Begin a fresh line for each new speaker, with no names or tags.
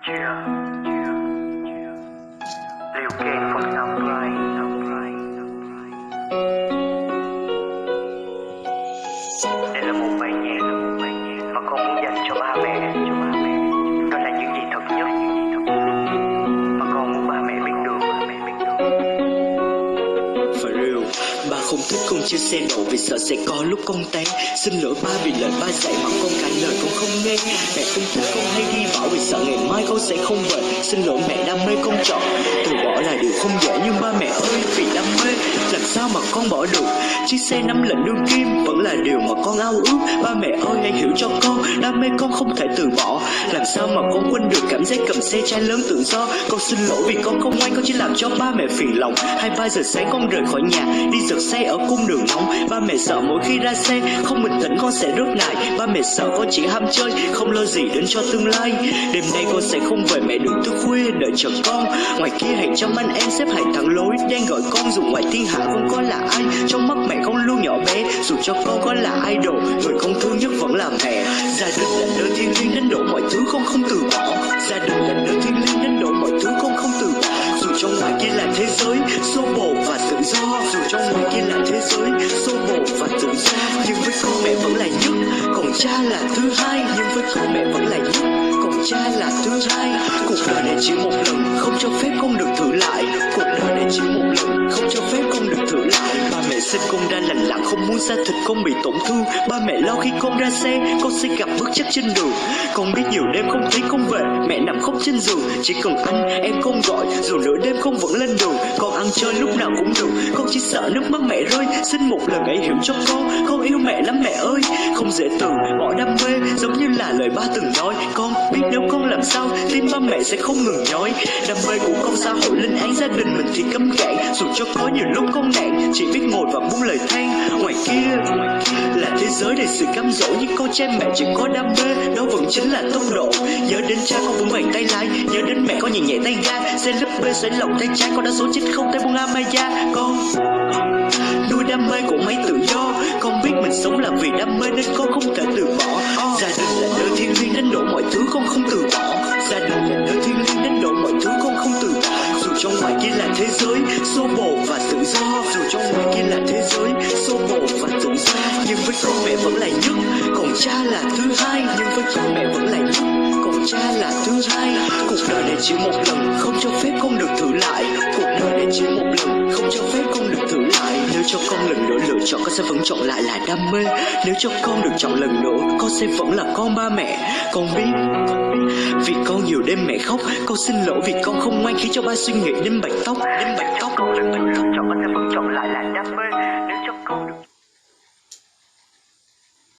Liều kèn phong samurai. Đây là một bài nhạc mà con muốn dành cho ba mẹ. Đó là những gì thật nhất mà con muốn ba mẹ biết được.
For real, ba không thích con chia xe độ vì sợ sẽ có lúc con té. Xin lỗi ba vì lời ba dạy mà con cả lời con không nghe. Mẹ không thích con hay đi bảo vì sợ ngày mai con sẽ không về. Xin lỗi mẹ đam mê con chọn, từ bỏ là điều không dễ nhưng ba mẹ ơi vì đam mê làm sao mà con bỏ được. Chiếc xe 5 lần đương kim vẫn là điều mà con ao ước. Ba mẹ ơi hãy hiểu cho con, đam mê con không thể từ bỏ. Làm sao mà con quên được cảm giác cầm xe trai lớn tự do. Con xin lỗi vì con không ngoan, con chỉ làm cho ba mẹ phiền lòng. 2-3 giờ sáng con rời khỏi nhà đi giật xe ở cung đường nóng. Ba mẹ sợ mỗi khi ra xe không bình tĩnh con sẽ rớt ngại. Ba mẹ sợ con chỉ ham chơi không lo gì đến cho tương lai. Đêm nay con sẽ không về, mẹ đừng thức khuya đợi chờ con. Ngoài kia hàng trăm anh em xếp hàng thẳng lối đang gọi con, dù ngoài thiên hạ không có là ai. Trong mắt mẹ con luôn nhỏ bé, dù cho con có là idol, người con thương nhất vẫn là mẹ. Gia đình là nơi thiêng liêng đến độ mọi thứ con không từ bỏ. Gia đình là nơi thiêng liêng đến độ mọi thứ con không từ bỏ. Dù trong ngoài kia là thế giới xô bồ và tự do, dù trong ngoài kia là thế giới xô bồ và tự do, nhưng với con mẹ vẫn là nhất, còn cha là thứ hai. Nhưng với con mẹ vẫn là nhất, còn cha là thứ hai. Cuộc đời này chỉ một lần, không cho phép con được thử lại. Cuộc đời này chỉ một lần, không cho phép con được thử lại. Ba mẹ sinh con ra lành lặn, không muốn da thịt con bị tổn thương. Ba mẹ lo khi con ra xe, con sẽ gặp bước chất trên đường. Con biết nhiều đêm không thấy con về, mẹ nằm khóc trên giường. Chỉ cần anh em con gọi, dù nửa đêm con vẫn lên đường. Con ăn chơi lúc nào cũng được, con chỉ sợ nước mắt mẹ rơi. Xin một lần hãy hiểu cho con yêu mẹ lắm mẹ ơi. Không dễ từ bỏ đam mê, giống như là lời ba từng nói. Con biết nếu con làm sao, tim ba mẹ sẽ không ngừng nhói. Đam mê của con xã hội linh án, gia đình mình thì cấm cản. Dù cho có nhiều lúc con nạn, chỉ biết ngồi và buông lời than. Ngoài kia là thế giới đầy sự cám dỗ, nhưng con trai mẹ chỉ có đam mê, đó vẫn chính là tốc độ. Nhớ đến cha con vững vàng tay lái, nhớ đến mẹ con nhẹ nhẹ tay ga. Xe lấp bê xoay lòng tay trái, con đã số 9 không tay buông Amaya. Con nuôi đam mê của máy tự do, con biết mình sống là vì đam mê nên con không thể từ bỏ. Gia đình là nơi thiêng liêng đến độ mọi thứ con không từ bỏ. Gia đình là nơi thiêng liêng đến độ mọi thứ con không từ bỏ. Dù trong ngoài kia là thế giới xô bồ và tự do, dù trong ngoài kia là thế giới xô bồ và tự do, nhưng với con mẹ vẫn là nhất, còn cha là thứ hai. Nhưng với con mẹ vẫn là nhất, còn cha là thứ hai. Cuộc đời này chỉ một lần, không cho phép con được thử lại. Cuộc đời này chỉ một lần, không cho phép con được thử lại. Nếu cho con lần nữa lựa chọn, con sẽ vẫn chọn lại là đam mê. Nếu cho con được chọn lần nữa, con sẽ vẫn là con ba mẹ. Con biết vì con nhiều đêm mẹ khóc, con xin lỗi vì con không ngoan khi cho ba suy nghĩ đến bạch tóc.
Con lần nữa lựa chọn, con sẽ vẫn chọn lại là đam mê. Nếu cho con được